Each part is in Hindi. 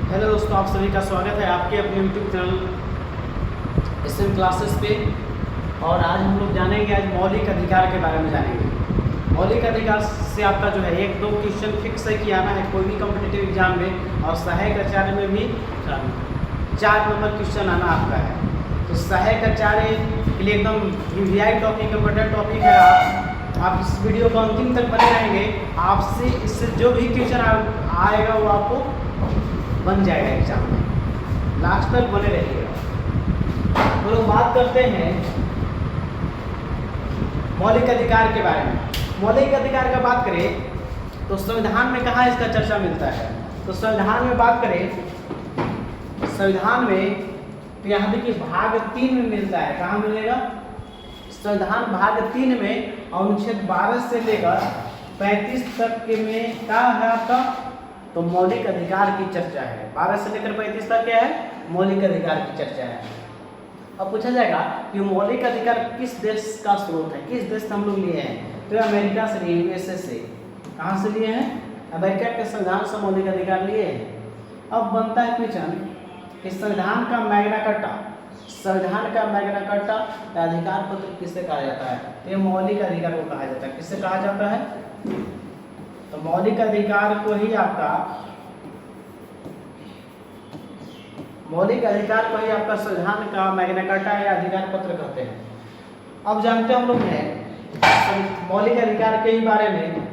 हेलो दोस्तों, आप सभी का स्वागत है आपके अपने यूट्यूब चैनल SM क्लासेस पे। और आज हम लोग जानेंगे, आज मौलिक अधिकार के बारे में जानेंगे। मौलिक अधिकार से आपका जो है 1-2 क्वेश्चन फिक्स है कि आना है कोई भी कॉम्पिटिटिव एग्जाम में, और सहायक आचार्य में भी 4 नंबर क्वेश्चन आना आपका है। तो सहायक आचार्य के लिए एकदम VVI टॉपिक, इम्पोर्टेंट टॉपिक है। आप इस वीडियो को अंतिम तक बने रहेंगे, आपसे इससे जो भी क्वेश्चन आएगा वो आपको बन जाएगा एग्जाम में। लास्ट तक बने रहिएगा। तो लोग बात करते हैं मौलिक अधिकार के बारे में। मौलिक अधिकार का बात करें तो संविधान में कहाँ इसका चर्चा मिलता है। तो संविधान में बात करें, संविधान में तो यहाँ देखिए भाग 3 में मिलता है। कहाँ मिलेगा? संविधान भाग 3 में अनुच्छेद 12 से लेकर 35 तक के में क्या है आपका, तो मौलिक अधिकार की चर्चा है। 12 से लेकर 35 तक क्या है? मौलिक अधिकार की चर्चा है। अब पूछा जाएगा कि मौलिक अधिकार किस देश का स्रोत है, किस देश से हम लोग लिए हैं। तो अमेरिका से लिए, USA से। कहाँ से लिए हैं? अमेरिका के संविधान से मौलिक अधिकार लिए हैं। अब बनता है क्वेश्चन कि संविधान का मैग्ना कार्टा, संविधान का मैग्ना कार्टा या अधिकार पत्र किसे कहा जाता है? तो ये मौलिक अधिकार को कहा जाता है। किसे कहा जाता है? तो मौलिक अधिकार को ही आपका संविधान का मैग्ना कार्टा या अधिकार पत्र कहते हैं। अब जानते हम लोग हैं मौलिक अधिकार के ही बारे में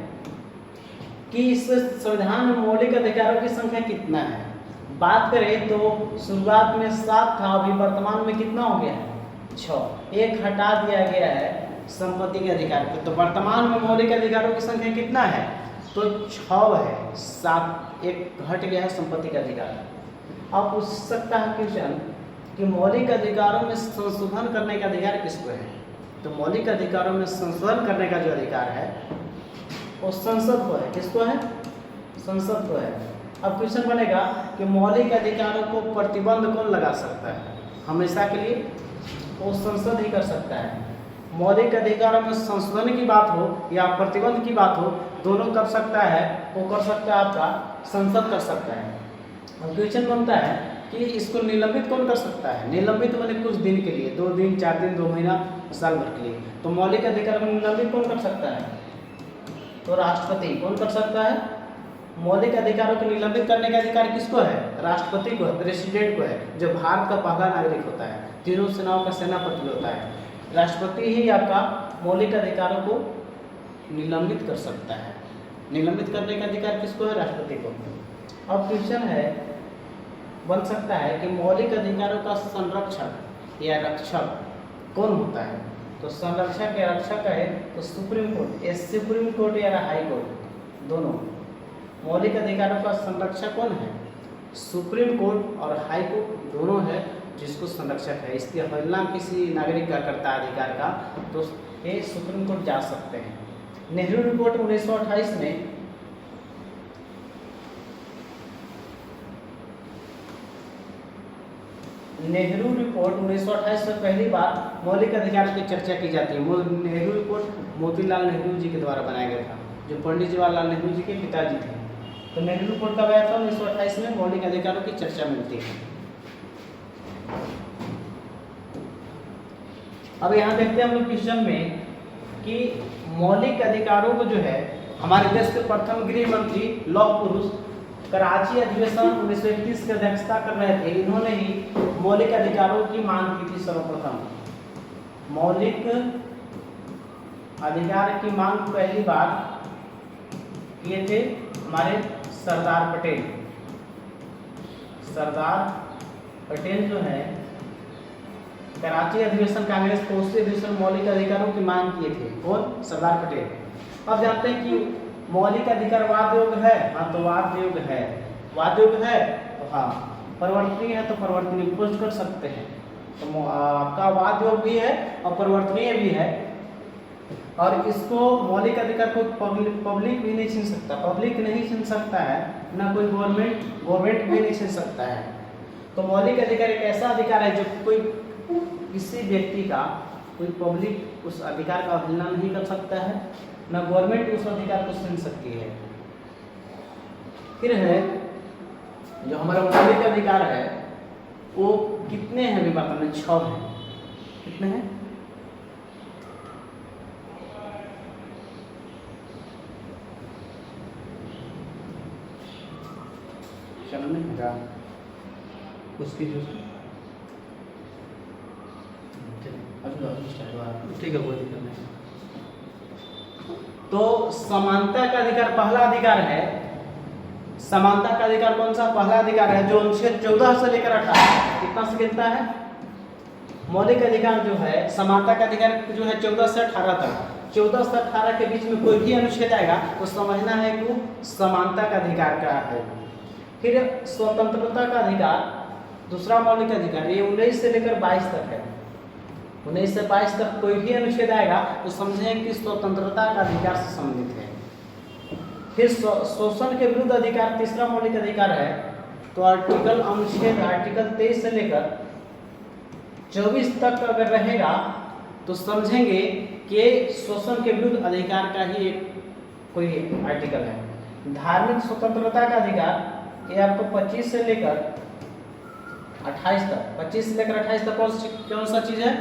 कि इस संविधान में मौलिक अधिकारों की संख्या कितना है। बात करें तो शुरुआत में 7 था, अभी वर्तमान में कितना हो गया है? 6। एक हटा दिया गया है संपत्ति के अधिकार को। तो वर्तमान में मौलिक अधिकारों की संख्या कितना है? तो 6 है। 7 एक घट गया है संपत्ति का अधिकार। अब पूछ सकता है क्वेश्चन कि मौलिक अधिकारों में संशोधन करने का अधिकार किसको है? तो मौलिक अधिकारों में संशोधन करने का जो अधिकार है वो संसद को है। किसको है? संसद को है। अब क्वेश्चन बनेगा कि मौलिक अधिकारों को प्रतिबंध कौन लगा सकता है? हमेशा के लिए वो संसद ही कर सकता है। मौलिक अधिकारों में संशोधन की बात हो या प्रतिबंध की बात हो, दोनों कर सकता है। वो कर सकता है आपका संसद कर सकता है। अब क्वेश्चन बनता है कि इसको निलंबित कौन कर सकता है? निलंबित माने कुछ दिन के लिए, 2 दिन, 4 दिन, 2 महीना, साल भर के लिए। तो मौलिक अधिकार को निलंबित कौन कर सकता है? तो राष्ट्रपति। कौन कर सकता है? मौलिक अधिकारों को निलंबित करने का अधिकार किसको है? राष्ट्रपति को है, प्रेसिडेंट को है, जो भारत का पहला नागरिक होता है, तीनों सेनाओं का सेनापति होता है। राष्ट्रपति ही आपका मौलिक अधिकारों को निलंबित कर सकता है। निलंबित करने का अधिकार किसको है? राष्ट्रपति को। अब क्वेश्चन है बन सकता है कि मौलिक अधिकारों का संरक्षक या रक्षक कौन होता है? तो संरक्षक या रक्षक है तो सुप्रीम कोर्ट, सुप्रीम कोर्ट या हाई कोर्ट, दोनों। मौलिक अधिकारों का संरक्षक कौन है? सुप्रीम कोर्ट और हाई कोर्ट दोनों है जिसको संरक्षक है। इसकी अवहेलना किसी नागरिक का करता है अधिकार का, तो ये सुप्रीम कोर्ट जा सकते हैं। नेहरू रिपोर्ट 1928 में नेहरू रिपोर्ट 1928 में पहली बार मौलिक अधिकार की चर्चा की जाती है। नेहरू रिपोर्ट मोतीलाल नेहरू जी के द्वारा बनाया गया था, जो पंडित जवाहरलाल नेहरू जी के पिताजी थे। तो नेहरू रिपोर्ट कब आया था? 1928 में मौलिक अधिकारों की चर्चा मिलती है। अब यहाँ देखते हैं हम लोग क्वेश्चन में कि मौलिक अधिकारों को जो है हमारे देश के प्रथम गृह मंत्री लौह पुरुष कराची अधिवेशन 1931 की अध्यक्षता कर रहे थे। इन्होंने ही मौलिक अधिकारों की मांग की थी। सर्वप्रथम मौलिक अधिकार की मांग पहली बार किए थे हमारे सरदार पटेल। सरदार पटेल जो है कराची अधिवेशन, कांग्रेस कोसी अधिवेशन मौलिक अधिकारों की मांग किए थे। कौन? सरदार पटेल। अब जानते हैं कि मौलिक अधिकार वाद योग्य है। हाँ, तो वाद योग्य है। वाद योग्य है तो हाँ, परिवर्तनीय है तो परिवर्तनीय पोस्ट कर सकते हैं। तो आपका वाद योग्य भी है और परिवर्तनीय भी है। और इसको मौलिक अधिकार को पब्लिक भी नहीं छीन सकता। पब्लिक नहीं छीन सकता है, ना कोई गवर्नमेंट भी नहीं छीन सकता है। तो मौलिक अधिकार एक ऐसा अधिकार है जो कोई किसी व्यक्ति का, कोई पब्लिक उस अधिकार का अवहेलना नहीं कर सकता है, ना गवर्नमेंट उस अधिकार को छीन सकती है। फिर है जो हमारा मौलिक अधिकार है वो कितने हैं विवर्तन में? 6 हैं। कितने हैं? चलो नहीं उसकी जो ठीक है, कोई दिक्कत नहीं। तो समानता का अधिकार पहला अधिकार है। समानता का अधिकार कौन सा पहला अधिकार है? जो अनुच्छेद 14 से लेकर 18 कितना से कितना है? मौलिक अधिकार जो है समानता का अधिकार जो है 14 से 18 तक। 14 से 18 के बीच में कोई भी अनुच्छेद आएगा तो समझना है कि समानता का अधिकार का है। फिर स्वतंत्रता का अधिकार दूसरा मौलिक अधिकार, ये 19 से लेकर 22 तक है। 19 से 22 तक कोई भी अनुच्छेद आएगा तो समझें कि स्वतंत्रता का अधिकार से संबंधित है। फिर शोषण के विरुद्ध अधिकार तीसरा मौलिक अधिकार है। तो आर्टिकल अनुच्छेद आर्टिकल 23 से लेकर 24 तक अगर रहेगा तो समझेंगे कि शोषण के विरुद्ध अधिकार का ही एक कोई आर्टिकल है। धार्मिक स्वतंत्रता का अधिकार ये आपको 25 से लेकर 28 तक, 25 से लेकर 28 तक कौन सा चीज़ है?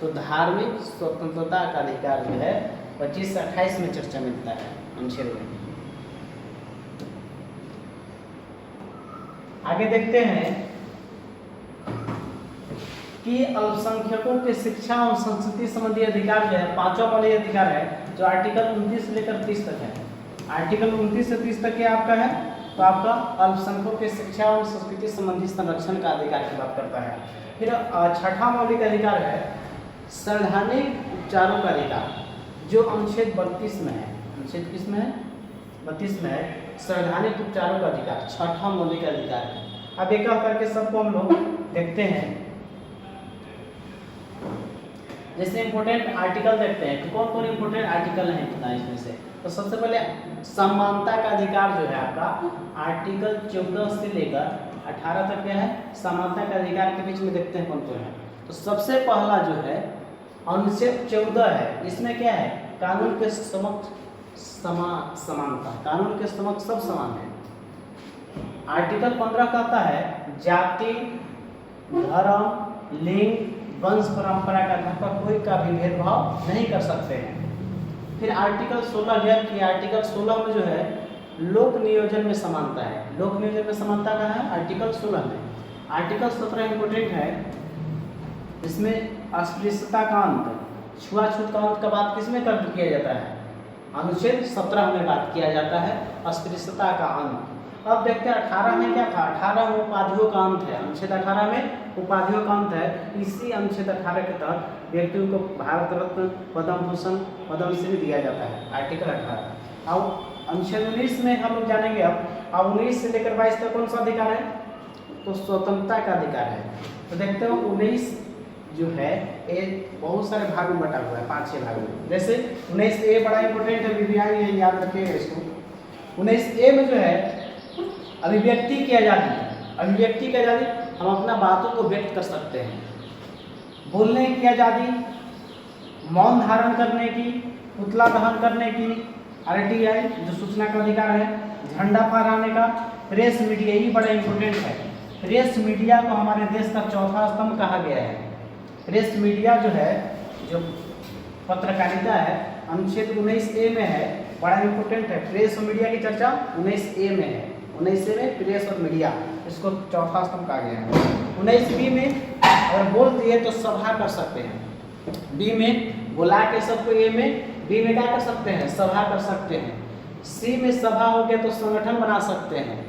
तो धार्मिक स्वतंत्रता का अधिकार जो है 25 से 28 में चर्चा मिलता है अनुच्छेद में। आगे देखते हैं कि अल्पसंख्यकों के शिक्षा और संस्कृति संबंधी अधिकार जो है पांचवा मौलिक अधिकार है, जो आर्टिकल 29 से लेकर 30 तक है। आर्टिकल 29 से 30 तक क्या आपका है? तो आपका अल्पसंख्यकों के शिक्षा और संस्कृति संबंधी संरक्षण का अधिकार की बात करता है। फिर छठा मौलिक अधिकार है संवैधानिक उपचारों का अधिकार, जो अनुच्छेद 32 में है। अनुच्छेद किस में है? 32 में है। संवैधानिक उपचारों का अधिकार छठा मौलिक अधिकार है। अब एक करके सबको हम लोग देखते हैं। जैसे इंपोर्टेंट आर्टिकल देखते हैं तो कौन कौन इंपोर्टेंट आर्टिकल हैं इतना इसमें से। तो सबसे पहले समानता का अधिकार जो है आपका आर्टिकल 14 से लेकर 18 तक क्या है? समानता का अधिकार के बीच में देखते हैं कौन कौन है। तो सबसे पहला जो है अनुच्छेद 14 है। इसमें क्या है? कानून के समक्ष समानता, कानून के समक्ष सब समान है। आर्टिकल 15 कहता है जाति, धर्म, लिंग, वंश, परंपरा का आधार पर कोई का भी भेदभाव नहीं कर सकते हैं। फिर आर्टिकल 16 है कि आर्टिकल 16 में जो है लोक नियोजन में समानता है। लोक नियोजन में समानता का है आर्टिकल 16 में। आर्टिकल 17 इंपोर्टेंट है। इसमें अस्पृश्यता का अंत, छुआछूत का अंत का बात किसमें कर किया जाता है? अनुच्छेद 17 में बात किया जाता है अस्पृश्यता का अंत। अब देखते हैं 18 में क्या था? 18 में उपाधियों का अंत है। अनुच्छेद 18 में उपाधियों का अंत है। इसी अनुच्छेद 18 के तहत व्यक्तियों को भारत रत्न, पद्म भूषण, पद्मश्री दिया जाता है। आर्टिकल 18। अब अनुच्छेद 19 में हम लोग जानेंगे। अब 19 से लेकर 22 तक कौन सा अधिकार है? तो स्वतंत्रता का अधिकार है। तो देखते हो 19 जो है ये बहुत सारे भाग में बटा हुआ है, 5-6 भाग में। जैसे 19A बड़ा इंपोर्टेंट है, विज्ञान ये याद रखिएगा इसको। 19A में जो है अभिव्यक्ति की आज़ादी। अभिव्यक्ति की आज़ादी, हम अपना बातों को व्यक्त कर सकते हैं। बोलने की आज़ादी, मौन धारण करने की, पुतला दहन करने की, RTI जो सूचना का अधिकार है, झंडा फहराने का, प्रेस मीडिया ये बड़ा इंपोर्टेंट है। प्रेस मीडिया को हमारे देश का चौथा स्तंभ कहा गया है। प्रेस मीडिया जो है, जो पत्रकारिता है, अनुच्छेद 19A में है, बड़ा इंपोर्टेंट है। प्रेस और मीडिया की चर्चा 19A में है। 19A में प्रेस और मीडिया, इसको चौथा स्तंभ कहा गया है। 19B में अगर बोल दिए तो सभा कर सकते हैं। B में बुला के सबको, A में B में क्या कर सकते हैं? सभा कर सकते हैं। C में सभा हो गया तो संगठन बना सकते हैं।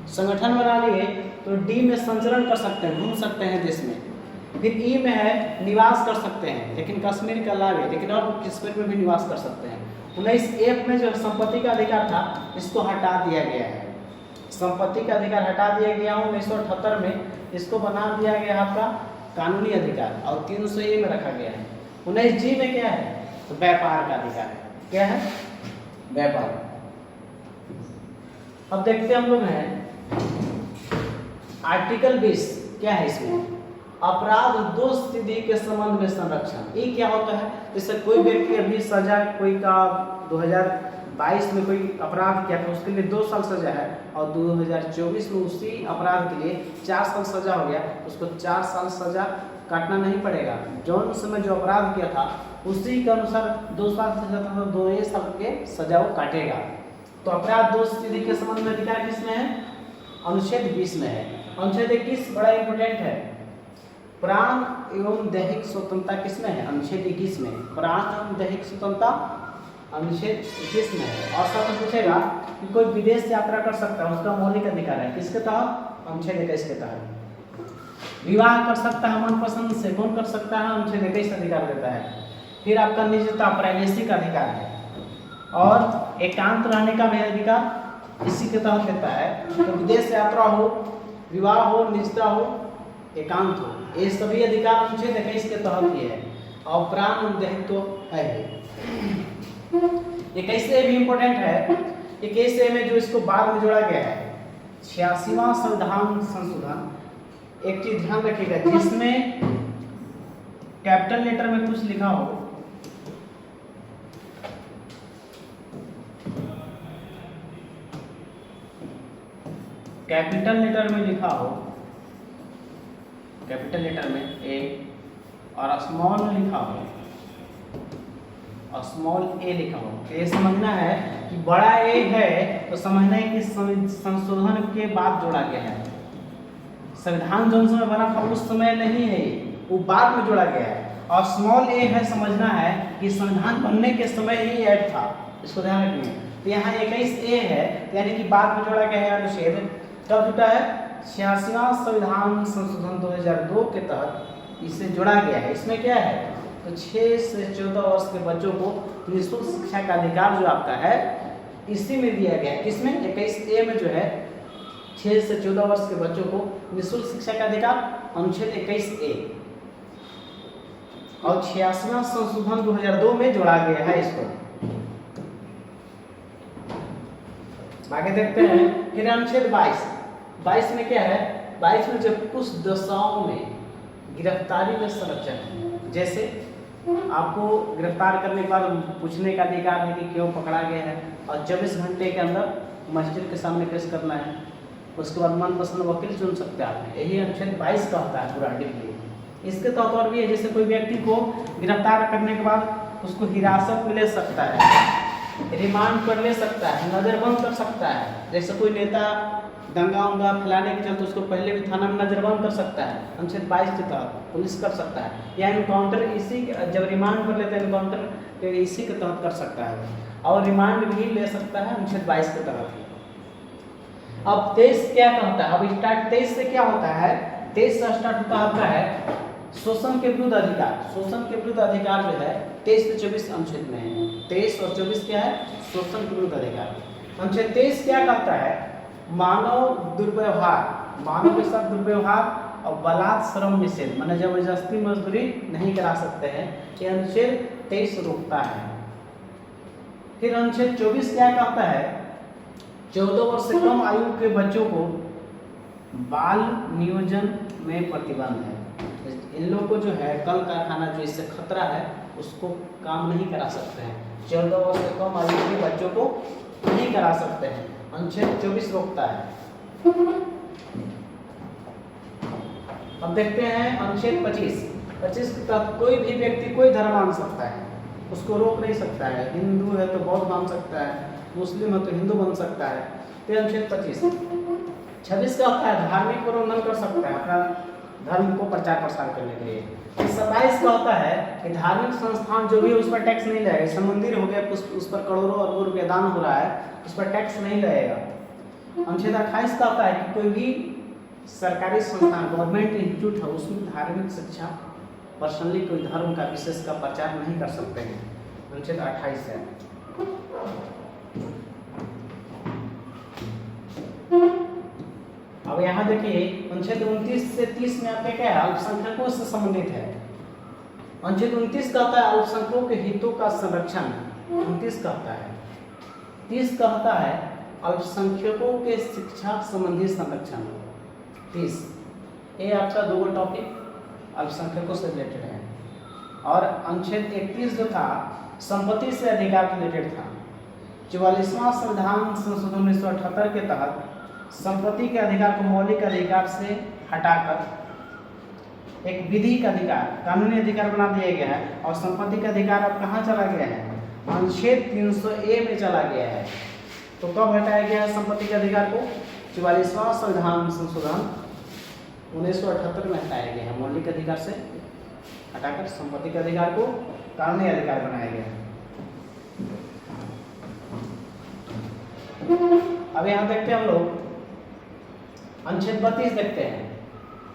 संगठन बना लिए तो D में संचरण कर सकते हैं, घूम सकते हैं देश में। फिर E में है निवास कर सकते हैं, लेकिन कश्मीर का लाभ है, लेकिन अब कश्मीर में भी निवास कर सकते हैं। 19F में जो संपत्ति का अधिकार था इसको हटा दिया गया है। संपत्ति का अधिकार हटा दिया गया 1978 में। इसको बना दिया गया आपका कानूनी अधिकार और 300A में रखा गया है। 19G में क्या है? तो व्यापार का अधिकार है। क्या है? व्यापार। अब देखते हम लोग हैं आर्टिकल 20 क्या है इसमें? अपराध दोष स्थिति के संबंध में संरक्षण। ये क्या होता है? जैसे कोई व्यक्ति अभी सजा कोई का 2022 में कोई अपराध किया था उसके लिए 2 साल सजा है, और 2024 में उसी अपराध के लिए 4 साल सजा हो गया, उसको 4 साल सजा काटना नहीं पड़ेगा। जौन समय जो अपराध किया था उसी के अनुसार 2 साल सजा था तो 2 साल के सजा वो काटेगा। तो अपराध दोष विधि के संबंध में अधिकार किसमें है? अनुच्छेद 20 में है। अनुच्छेद 21 बड़ा इंपोर्टेंट है। प्राण एवं दैहिक स्वतंत्रता किसमें है? अनुच्छेद 21 में। प्राण एवं दैहिक स्वतंत्रता अनुच्छेद 21 में है। और साथ में पूछेगा कि कोई विदेश यात्रा कर सकता है, उसका मौलिक अधिकार है किसके तहत? अनुच्छेद 21 के तहत। विवाह कर सकता है मनपसंद से, कौन कर सकता है? अनुच्छेद 21 अधिकार देता है। फिर आपका निजता प्राइवेसी का अधिकार है, और एकांत रहने का भी अधिकार इसी के तहत देता है। तो विदेश यात्रा हो, विवाह हो, निजता हो, एकांत हो, ये सभी अधिकार अनुच्छेद 21 के तहत ही है। और प्राण और दैहिक तो है ही। 21 ए भी इम्पोर्टेंट है। 21 ए में जो इसको बाद में जोड़ा गया है 86वां संविधान संशोधन, एक चीज ध्यान रखिएगा, जिसमें कैपिटल लेटर में कुछ लिखा हो, कैपिटल लेटर में लिखा हो, कैपिटल लेटर में ए, और स्मॉल लिखा हो और स्मॉल ए लिखा हो, तो ये समझना है कि बड़ा ए है तो समझना है कि संशोधन के बाद जोड़ा गया है। संविधान जो समय बना था उस समय नहीं है, वो बाद में जोड़ा गया है। और स्मॉल ए है, समझना है कि संविधान बनने के समय ही ऐड था, इसको ध्यान रखिए। तो यहाँ 21 ए है, यानी कि बाद में जोड़ा गया है अनुच्छेद। कब जुटा है? 86वां संविधान संशोधन 2002 के तहत इसे जोड़ा गया है। इसमें क्या है? तो 6 से 14 वर्ष के बच्चों को निःशुल्क शिक्षा का अधिकार जो आपका है इसी में दिया गया है। किसमें? 21 ए में जो है 6 से 14 वर्ष के बच्चों को निःशुल्क शिक्षा का अधिकार, अनुच्छेद 21 ए। और 86वां संशोधन 2002 में जोड़ा गया है इसको। आगे देखते हैं। फिर अनुच्छेद 22 में क्या है? 22 में जब कुछ दशाओं में गिरफ्तारी में संरक्षण है, जैसे आपको गिरफ्तार करने के बाद पूछने का अधिकार है कि क्यों पकड़ा गया है, और 24 घंटे के अंदर मजिस्ट्रेट के सामने पेश करना है, उसके बाद मनपसंद वकील चुन सकते हैं आप। यही अनुच्छेद 22 का होता है पूरा डिटेल। इसके तौर पर भी है, जैसे कोई व्यक्ति को गिरफ्तार करने के बाद उसको हिरासत में ले सकता है, रिमांड पर ले सकता है, नजरबंद कर सकता है। जैसे कोई नेता दंगा उंगा फैलाने के चलते उसको पहले भी थाना में नजरबंद कर सकता है, अनुच्छेद 22 के तहत पुलिस कर सकता है। या इनकाउंटर इसी जब रिमांड पर लेते हैं इनकाउंटर इसी के तहत कर सकता है, और रिमांड भी ले सकता है अनुच्छेद 22 के तहत। अब 23 क्या कहता है? अब स्टार्ट 23 से क्या होता है? 23 से स्टार्ट होता है शोषण के विरुद्ध अधिकार। शोषण के विरुद्ध अधिकार जो है 23 से 24 अनुच्छेद में है। 23 और 24 क्या है? शोषण के विरुद्ध अधिकार। अनुच्छेद 23 क्या कहता है? मानव दुर्व्यवहार, मानव के साथ दुर्व्यवहार और बलात् श्रम निषेध, माने जबरदस्ती मजदूरी नहीं करा सकते हैं, ये अनुच्छेद 23 रोकता है। फिर अनुच्छेद 24 क्या कहता है? 14 वर्ष से कम आयु के बच्चों को बाल नियोजन में प्रतिबंध है। इन लोगों को जो है कल कारखाना जो इससे खतरा है उसको काम नहीं करा सकते हैं। 14 वर्ष से कम आयु के बच्चों को नहीं करा सकते हैं, अनुच्छेद 24 रोकता है। अब देखते हैं अनुच्छेद 25 के तहत कोई भी व्यक्ति कोई धर्म मान सकता है, उसको रोक नहीं सकता है। हिंदू है तो बौद्ध मान सकता है, मुस्लिम है तो हिंदू बन सकता है। तो अनुच्छेद 26 का होता है धार्मिक प्रबंधन कर सकता है अपना धर्म को प्रचार प्रसार करने के लिए। 27 का होता है कि धार्मिक संस्थान जो भी है उस पर टैक्स नहीं लगेगा। जैसे मंदिर हो गया उस पर करोड़ों अरबों रुपया दान हो रहा है, उस पर टैक्स नहीं लगेगा। अनुच्छेद 28 का होता है कि कोई भी सरकारी संस्थान गवर्नमेंट इंस्टीट्यूट है उसमें धार्मिक शिक्षा पर्सनली कोई धर्म का विशेष का प्रचार नहीं कर सकते हैं, अनुच्छेद 28 है। अब यहाँ देखिए अनुच्छेद 29 से 30 में आपके क्या है? अल्पसंख्यकों से संबंधित है। अनुच्छेद 29 कहता है अल्पसंख्यकों के हितों का संरक्षण, 29 कहता है। 30 कहता है अल्पसंख्यकों के शिक्षा संबंधी संरक्षण। 30 ये आपका दो टॉपिक अल्पसंख्यकों से रिलेटेड है। और अनुच्छेद 31 जो था संपत्ति से अधिकार रिलेटेड था। 44वां संविधान संशोधन 1978 के तहत संपत्ति के अधिकार को मौलिक अधिकार से हटाकर एक विधिक अधिकार, कानूनी अधिकार बना दिया गया है। और संपत्ति का अधिकार अब कहाँ चला गया है? अनुच्छेद 300A में चला गया है। तो कब हटाया गया है संपत्ति के अधिकार को? 44वां संविधान संशोधन 1978 में हटाया गया है। मौलिक अधिकार से हटाकर संपत्ति के अधिकार को कानूनी अधिकार बनाया गया है। अब यहाँ देखते हैं हम लोग अनुच्छेद 32 देखते हैं,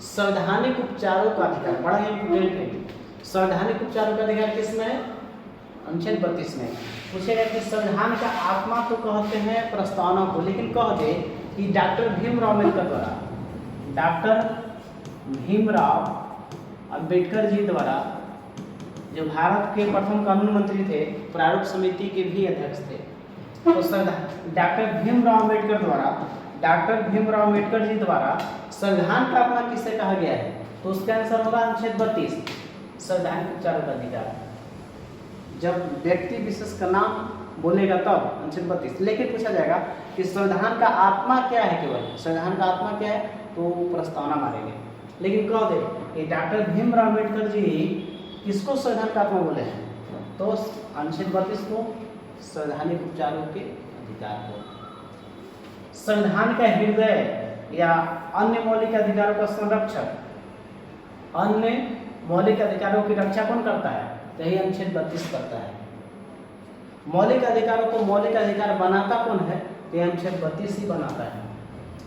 संवैधानिक उपचारों का अधिकार। बड़ा ही इंपोर्टेंट है। संवैधानिक उपचारों का अधिकार किसमें है? अनुच्छेद 32 में। पूछेगा कि संविधान का आत्मा तो कहते हैं प्रस्तावना को, लेकिन कह दे कि डॉक्टर भीमराव अम्बेडकर द्वारा, डॉक्टर भीमराव अम्बेडकर जी द्वारा, जो भारत के प्रथम कानून मंत्री थे, प्रारूप समिति के भी अध्यक्ष थे, तो डॉक्टर भीमराव अम्बेडकर द्वारा, डॉक्टर भीमराव अम्बेडकर जी द्वारा संविधान का आत्मा किसे कहा गया है? तो उसका आंसर होगा अनुच्छेद 32, संवैधानिक उपचारों का अधिकार। जब व्यक्ति विशेष का नाम बोलेगा तब अनुच्छेद 32। लेकिन पूछा जाएगा कि संविधान का आत्मा क्या है? केवल संविधान का आत्मा क्या है? तो प्रस्तावना मारेंगे। लेकिन कह दे कि डॉक्टर भीमराव अम्बेडकर जी किसको संविधान का आत्मा बोले हैं? तो अनुच्छेद 32 को, संवैधानिक उपचारों के अधिकार को। संविधान का हृदय या अन्य मौलिक अधिकारों का संरक्षक, अन्य मौलिक अधिकारों की रक्षा कौन करता है? यही अनुच्छेद 32 करता है। मौलिक अधिकारों को मौलिक अधिकार बनाता कौन है? तो अनुच्छेद 32 ही बनाता है।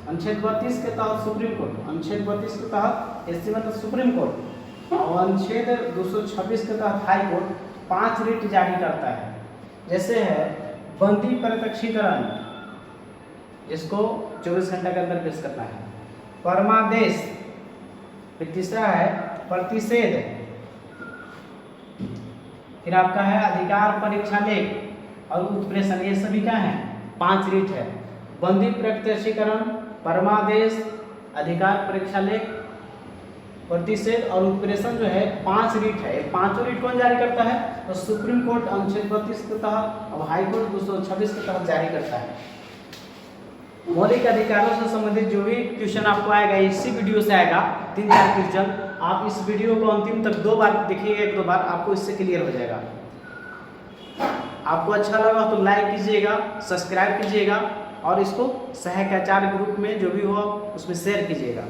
अनुच्छेद 32 के तहत सुप्रीम कोर्ट, अनुच्छेद 32 के तहत एससी मतलब सुप्रीम कोर्ट, और अनुच्छेद 226 के तहत हाई कोर्ट 5 रिट जारी करता है। जैसे है बंदी प्रत्यक्षीकरण, जिसको 24 घंटे के अंदर पेश करना है, परमादेश, फिर तीसरा है प्रतिषेध, फिर आपका है अधिकार परीक्षा लेख और उत्प्रेषण। ये सभी क्या है? 5 रिट है। बंदी प्रत्यक्षीकरण, परमादेश, अधिकार परीक्षा लेख, प्रतिषेध और उत्प्रेषण जो है 5 रिट है। ये 5 रिट कौन जारी करता है? तो सुप्रीम कोर्ट अनुच्छेद 32 के तहत और हाई कोर्ट 226 के तहत जारी करता है। मौलिक अधिकारों से संबंधित जो भी क्वेश्चन आपको आएगा इसी वीडियो से आएगा, 3-4 क्वेश्चन। आप इस वीडियो को अंतिम तक 2 बार देखिएगा, 1-2 बार, आपको इससे क्लियर हो जाएगा। आपको अच्छा लगा तो लाइक कीजिएगा, सब्सक्राइब कीजिएगा और इसको सहायक आचार्य ग्रुप में जो भी हो उसमें शेयर कीजिएगा।